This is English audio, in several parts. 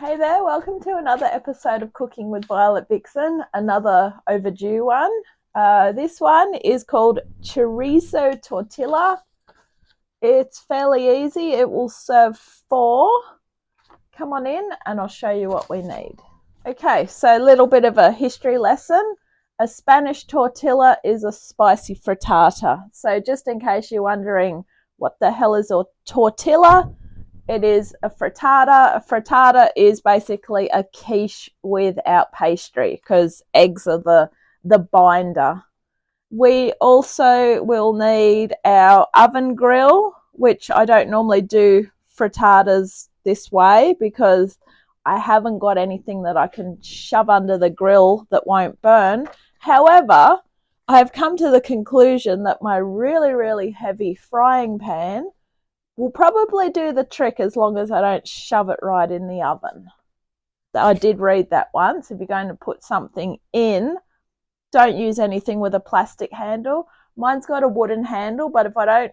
Hey there, welcome to another episode of Cooking with Violet Vixen, another overdue one. This one is called chorizo tortilla. It's fairly easy, it will serve four. Come on in and I'll show you what we need. Okay, so a little bit of a history lesson. A Spanish tortilla is a spicy frittata. So just in case you're wondering what the hell is a tortilla, it is a frittata. A frittata is basically a quiche without pastry because eggs are the binder. We also will need our oven grill, which I don't normally do frittatas this way because I haven't got anything that I can shove under the grill that won't burn. However, I have come to the conclusion that my really, really heavy frying pan will probably do the trick as long as I don't shove it right in the oven. I did read that once. If you're going to put something in, don't use anything with a plastic handle. Mine's got a wooden handle, but if I don't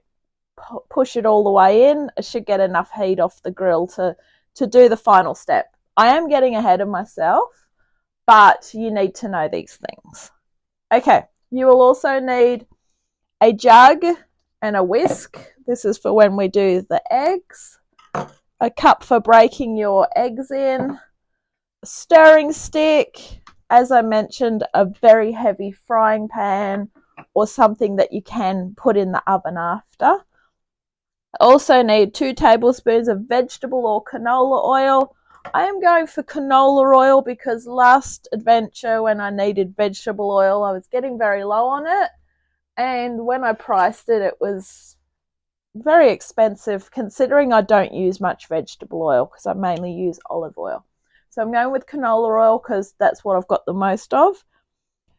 push it all the way in, I should get enough heat off the grill to do the final step. I am getting ahead of myself, but you need to know these things. Okay, you will also need a jug and a whisk. This is for when we do the eggs. A cup for breaking your eggs in. A stirring stick. As I mentioned, a very heavy frying pan or something that you can put in the oven after. I also need 2 tablespoons of vegetable or canola oil. I am going for canola oil because last adventure when I needed vegetable oil, I was getting very low on it. And when I priced it, it was very expensive considering I don't use much vegetable oil because I mainly use olive oil. So I'm going with canola oil because that's what I've got the most of.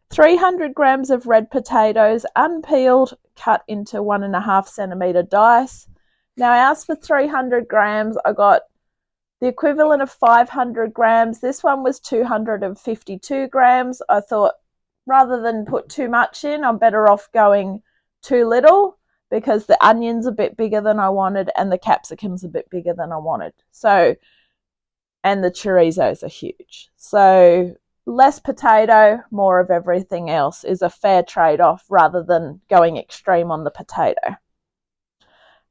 300 grams of red potatoes, unpeeled, cut into 1.5 centimetre dice. Now I asked for 300 grams. I got the equivalent of 500 grams. This one was 252 grams. I thought rather than put too much in, I'm better off going too little because the onion's a bit bigger than I wanted and the capsicum's a bit bigger than I wanted. So, and the chorizos are huge. So less potato, more of everything else is a fair trade-off rather than going extreme on the potato.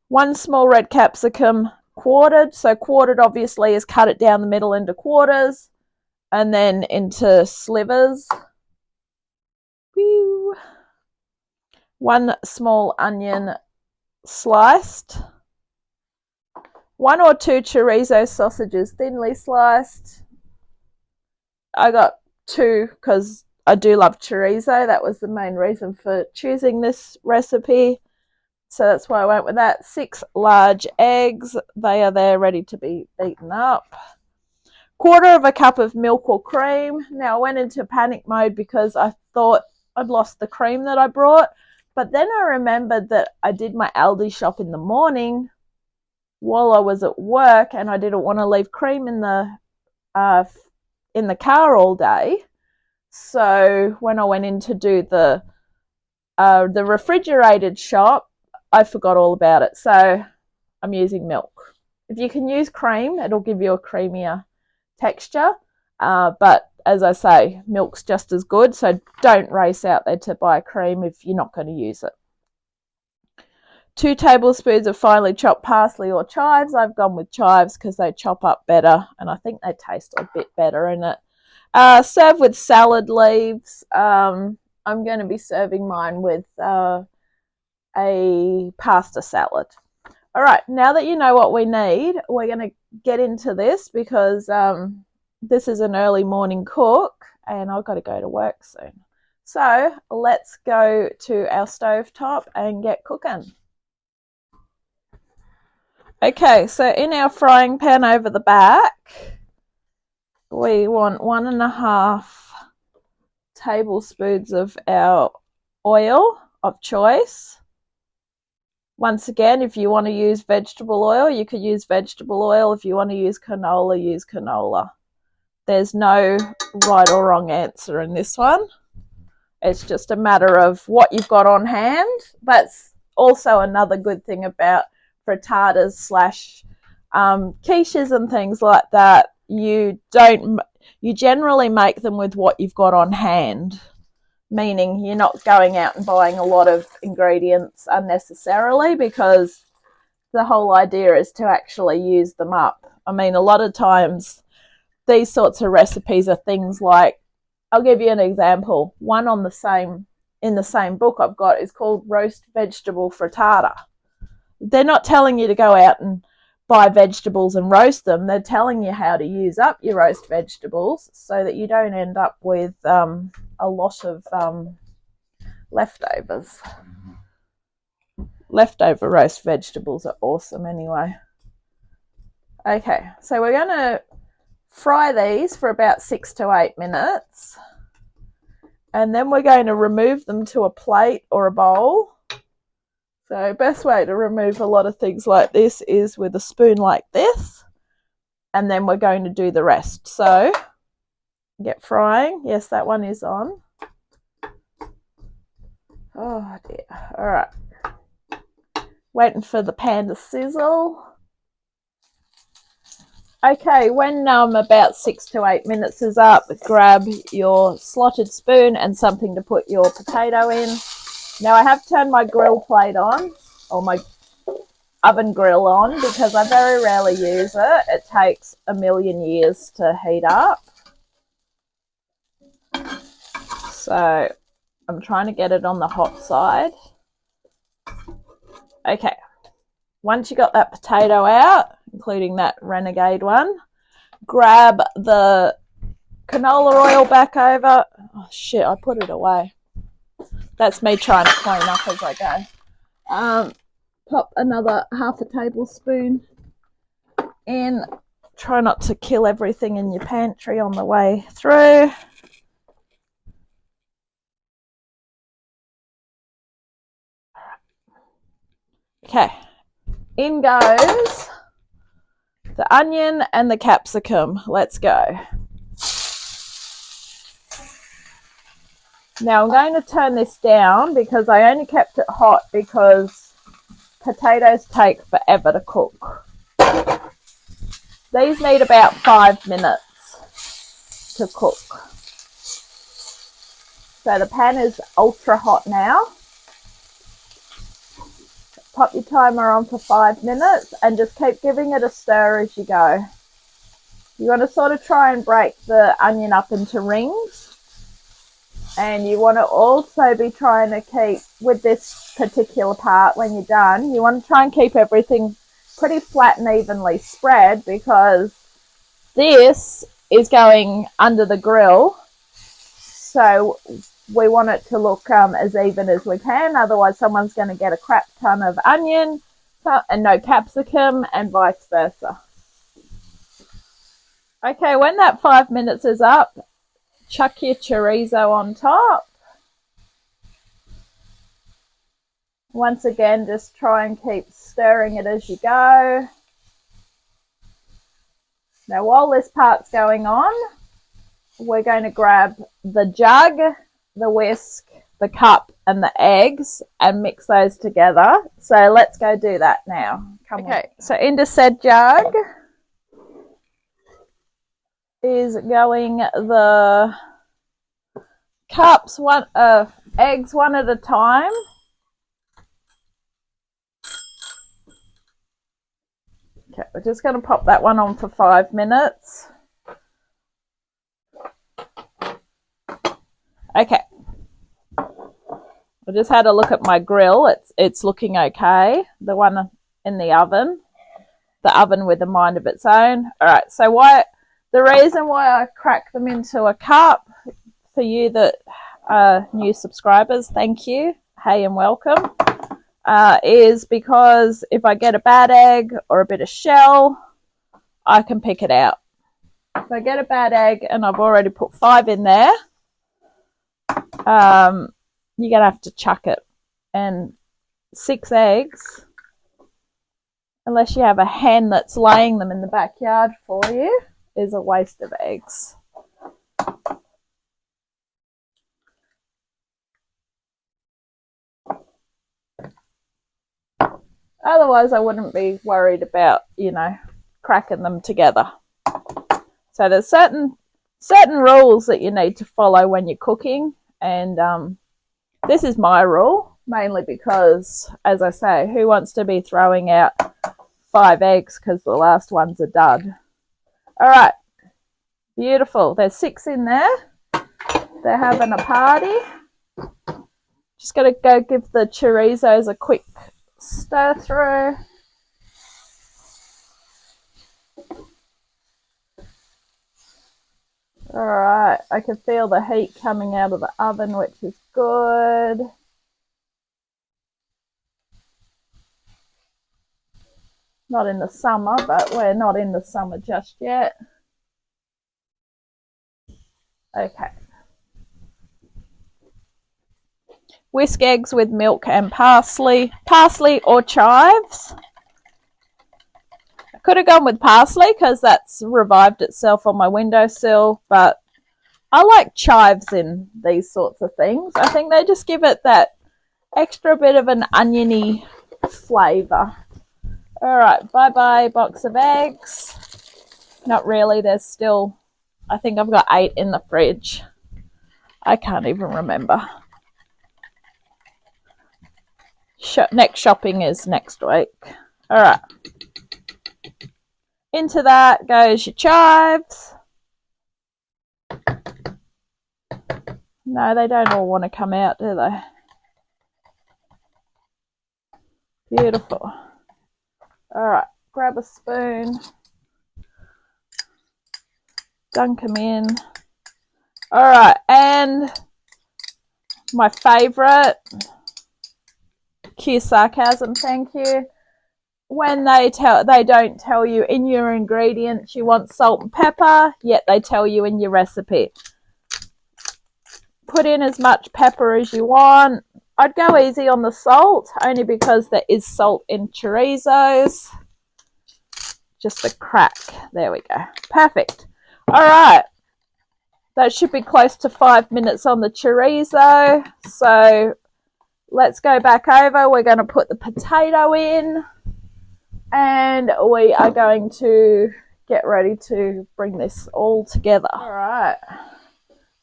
1 small red capsicum, quartered. So quartered obviously is cut it down the middle into quarters and then into slivers. 1 small onion sliced. 1 or 2 chorizo sausages thinly sliced. I got 2 because I do love chorizo. That was the main reason for choosing this recipe. So that's why I went with that. 6 large eggs. They are there ready to be beaten up. 1/4 cup of milk or cream. Now I went into panic mode because I thought I'd lost the cream that I brought. But then I remembered that I did my Aldi shop in the morning while I was at work and I didn't want to leave cream in the car all day. So when I went in to do the refrigerated shop, I forgot all about it. So I'm using milk. If you can use cream, it'll give you a creamier texture. But as I say, milk's just as good. So don't race out there to buy cream if you're not going to use it. 2 tablespoons of finely chopped parsley or chives. I've gone with chives because they chop up better and I think they taste a bit better in it. Serve with salad leaves. I'm going to be serving mine with a pasta salad. All right, now that you know what we need, we're going to get into this because this is an early morning cook and I've got to go to work soon. So let's go to our stovetop and get cooking. Okay, so in our frying pan over the back, we want 1.5 tablespoons of our oil of choice. Once again, if you want to use vegetable oil, you could use vegetable oil. If you want to use canola, use canola. There's no right or wrong answer in this one. It's just a matter of what you've got on hand. That's also another good thing about frittatas / quiches and things like that. you generally make them with what you've got on hand, meaning you're not going out and buying a lot of ingredients unnecessarily, because the whole idea is to actually use them up. I mean, a lot of times these sorts of recipes are things like, I'll give you an example. One in the same book I've got is called roast vegetable frittata. They're not telling you to go out and buy vegetables and roast them. They're telling you how to use up your roast vegetables so that you don't end up with a lot of leftovers. Leftover roast vegetables are awesome anyway. Okay, so we're going to fry these for about 6 to 8 minutes. And then we're going to remove them to a plate or a bowl. So best way to remove a lot of things like this is with a spoon like this. And then we're going to do the rest. So get frying. Yes, that one is on. Oh dear. All right. Waiting for the pan to sizzle. Okay, when about 6 to 8 minutes is up, grab your slotted spoon and something to put your potato in. Now I have turned my grill plate on, or my oven grill on, because I very rarely use it. It takes a million years to heat up. So I'm trying to get it on the hot side. Okay, once you got that potato out, including that renegade one, grab the canola oil back over. Oh shit, I put it away. That's me trying to clean up as I go. Pop another half a tablespoon in. Try not to kill everything in your pantry on the way through. Okay, in goes the onion and the capsicum. Let's go. Now I'm going to turn this down because I only kept it hot because potatoes take forever to cook. These need about 5 minutes to cook. So the pan is ultra hot now. Pop your timer on for 5 minutes and just keep giving it a stir as you go. You want to sort of try and break the onion up into rings. And you want to also be trying to keep, with this particular part when you're done, you want to try and keep everything pretty flat and evenly spread, because this is going under the grill. So we want it to look as even as we can. Otherwise, someone's going to get a crap ton of onion and no capsicum, and vice versa. Okay, when that 5 minutes is up, chuck your chorizo on top. Once again, just try and keep stirring it as you go. Now, while this part's going on, we're going to grab the jug, the whisk, the cup, and the eggs and mix those together. So let's go do that now. Come on. So into said jug is going the cups, eggs one at a time. Okay, we're just going to pop that one on for 5 minutes. Okay. I just had a look at my grill. It's looking okay. The one in the oven with a mind of its own. All right. So the reason why I crack them into a cup, for you that are new subscribers, thank you. Hey and welcome. Is because if I get a bad egg or a bit of shell, I can pick it out. If I get a bad egg, and I've already put 5 in there, you're going to have to chuck it. And 6 eggs, unless you have a hen that's laying them in the backyard for you, is a waste of eggs. Otherwise, I wouldn't be worried about, cracking them together. So there's certain rules that you need to follow when you're cooking, and this is my rule, mainly because, as I say, who wants to be throwing out 5 eggs because the last one's a dud? All right, beautiful. There's 6 in there. They're having a party. Just got to go give the chorizos a quick stir through. All right, I can feel the heat coming out of the oven, which is good. Not in the summer, but we're not in the summer just yet. Okay. Whisk eggs with milk and parsley or chives. I could have gone with parsley because that's revived itself on my windowsill, but I like chives in these sorts of things. I think they just give it that extra bit of an oniony flavour. All right, bye-bye box of eggs. Not really, there's still, I think I've got 8 in the fridge. I can't even remember. Next shopping is next week. All right. Into that goes your chives. No, they don't all want to come out, do they? Beautiful. All right, grab a spoon. Dunk them in. All right, and my favourite, cue sarcasm, thank you. When they don't tell you in your ingredients you want salt and pepper, yet they tell you in your recipe. Put in as much pepper as you want. I'd go easy on the salt, only because there is salt in chorizos. Just a crack. There we go. Perfect. All right. That should be close to 5 minutes on the chorizo. So let's go back over. We're going to put the potato in. And we are going to get ready to bring this all together. All right.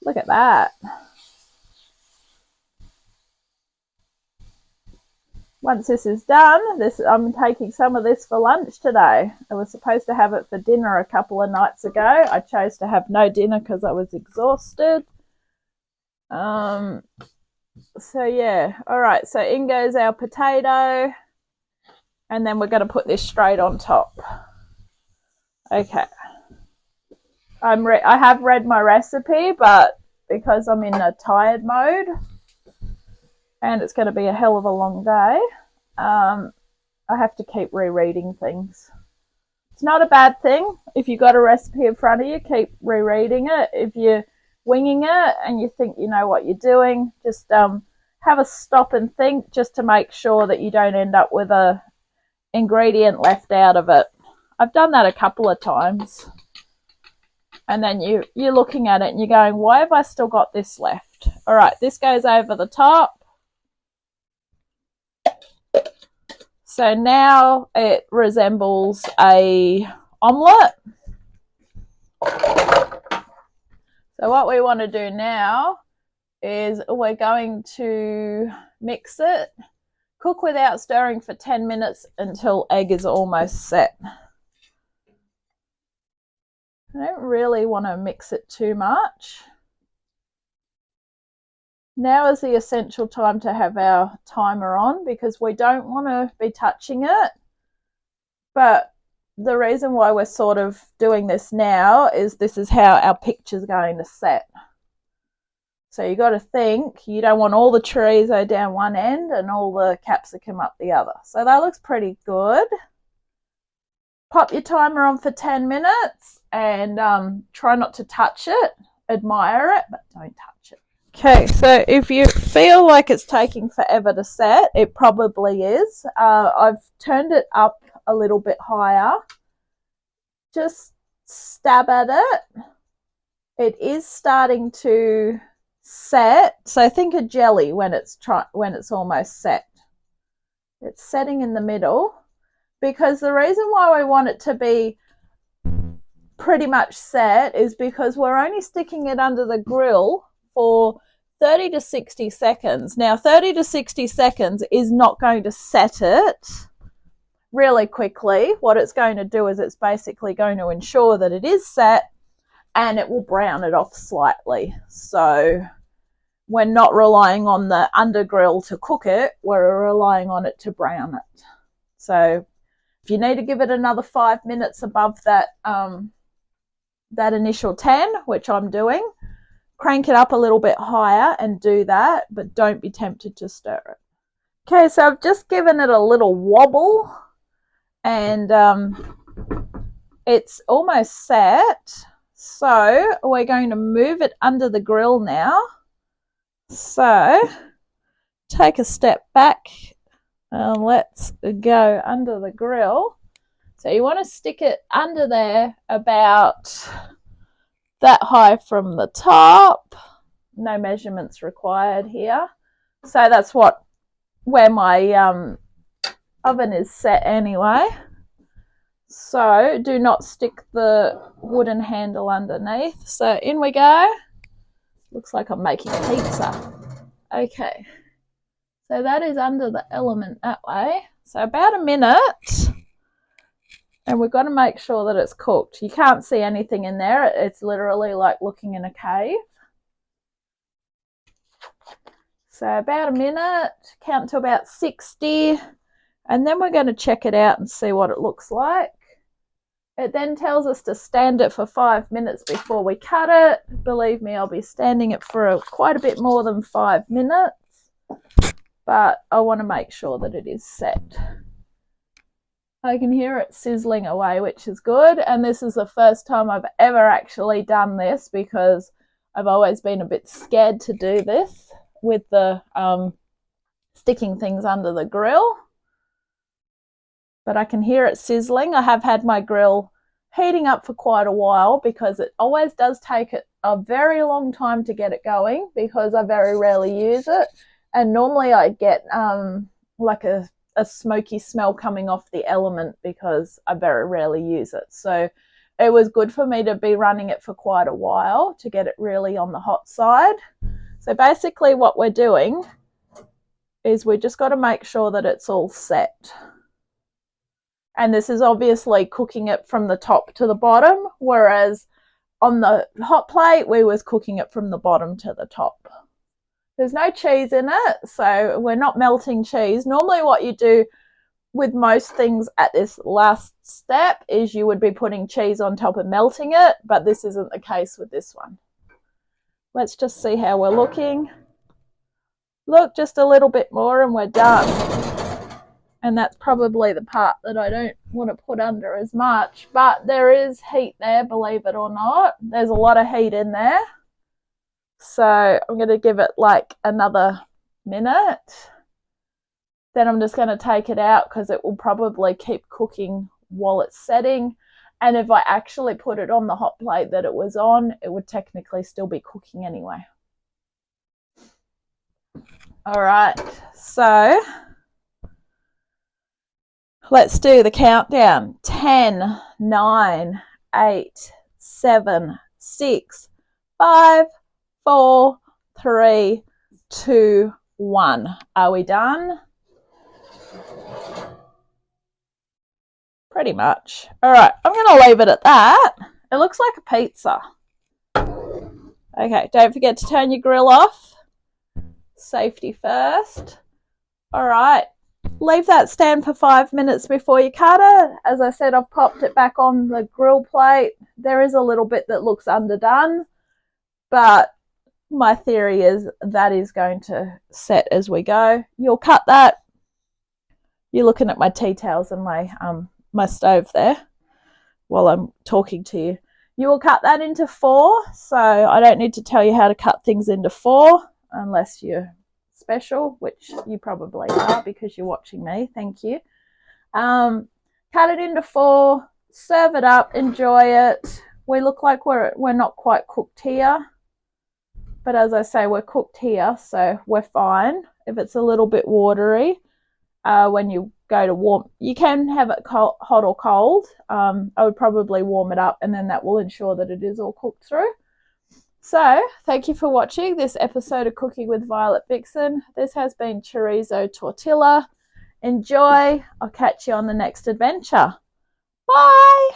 Look at that. Once this is done, I'm taking some of this for lunch today. I was supposed to have it for dinner a couple of nights ago. I chose to have no dinner because I was exhausted. So yeah. All right. So in goes our potato. And then we're going to put this straight on top. Okay. I have read my recipe, but because I'm in a tired mode and it's going to be a hell of a long day, I have to keep rereading things. It's not a bad thing. If you've got a recipe in front of you, keep rereading it. If you're winging it and you think you know what you're doing, just have a stop and think, just to make sure that you don't end up with a ingredient left out of it. I've done that a couple of times, and then you're looking at it and you're going, why have I still got this left? All right, this goes over the top. So now it resembles a omelette. So what we want to do now is we're going to mix it. Cook without stirring for 10 minutes until egg is almost set. I don't really want to mix it too much. Now is the essential time to have our timer on because we don't want to be touching it. But the reason why we're sort of doing this now is this is how our picture's going to set. So you got to think, you don't want all the chorizo down one end and all the capsicum up the other. So that looks pretty good. Pop your timer on for 10 minutes and try not to touch it. Admire it, but don't touch it. Okay, so if you feel like it's taking forever to set, it probably is. I've turned it up a little bit higher. Just stab at it. It is starting to set. So think of jelly when it's almost set. It's setting in the middle, because the reason why we want it to be pretty much set is because we're only sticking it under the grill for 30 to 60 seconds. Now, 30 to 60 seconds is not going to set it really quickly. What it's going to do is it's basically going to ensure that it is set, and it will brown it off slightly. So we're not relying on the undergrill to cook it, we're relying on it to brown it. So if you need to give it another 5 minutes above that that initial 10, which I'm doing, crank it up a little bit higher and do that, but don't be tempted to stir it. Okay, so I've just given it a little wobble, and it's almost set. So we're going to move it under the grill now. So take a step back and let's go under the grill. So you want to stick it under there about that high from the top. No measurements required here. So that's where my oven is set anyway. So do not stick the wooden handle underneath. So in we go. Looks like I'm making pizza. Okay. So that is under the element that way. So about a minute. And we've got to make sure that it's cooked. You can't see anything in there. It's literally like looking in a cave. So about a minute, count to about 60, and then we're going to check it out and see what it looks like. It then tells us to stand it for 5 minutes before we cut it. Believe me, I'll be standing it for quite a bit more than 5 minutes, but I want to make sure that it is set. I can hear it sizzling away, which is good. And this is the first time I've ever actually done this, because I've always been a bit scared to do this with the sticking things under the grill. But I can hear it sizzling. I have had my grill heating up for quite a while, because it always does take it a very long time to get it going, because I very rarely use it. And normally I get like a smoky smell coming off the element, because I very rarely use it. So it was good for me to be running it for quite a while to get it really on the hot side. So basically what we're doing is we just got to make sure that it's all set. And this is obviously cooking it from the top to the bottom, whereas on the hot plate we was cooking it from the bottom to the top. There's no cheese in it, so we're not melting cheese. Normally what you do with most things at this last step is you would be putting cheese on top and melting it, but this isn't the case with this one. Let's just see how we're looking. Look, just a little bit more and we're done. And that's probably the part that I don't want to put under as much, but there is heat there, believe it or not. There's a lot of heat in there. So I'm going to give it like another minute. Then I'm just going to take it out, because it will probably keep cooking while it's setting. And if I actually put it on the hot plate that it was on, it would technically still be cooking anyway. All right, so let's do the countdown. 10, 9, 8, 7, 6, 5, 4, 3, 2, 1. Are we done? Pretty much. All right, I'm going to leave it at that. It looks like a pizza. Okay, don't forget to turn your grill off. Safety first. All right, leave that stand for 5 minutes before you cut it. As I said, I've popped it back on the grill plate. There is a little bit that looks underdone, but my theory is that is going to set as we go. You'll cut that. You're looking at my tea towels and my stove there while I'm talking to you. You will cut that into 4. So I don't need to tell you how to cut things into 4 unless you're special, which you probably are because you're watching me. Thank you. Cut it into 4, serve it up, enjoy it. We look like we're not quite cooked here, but as I say, we're cooked here, so we're fine. If it's a little bit watery, when you go to warm. You can have it cold, hot or cold. I would probably warm it up, and then that will ensure that it is all cooked through. So thank you for watching this episode of Cooking with Violet Vixen. This has been chorizo tortilla. Enjoy. I'll catch you on the next adventure. Bye.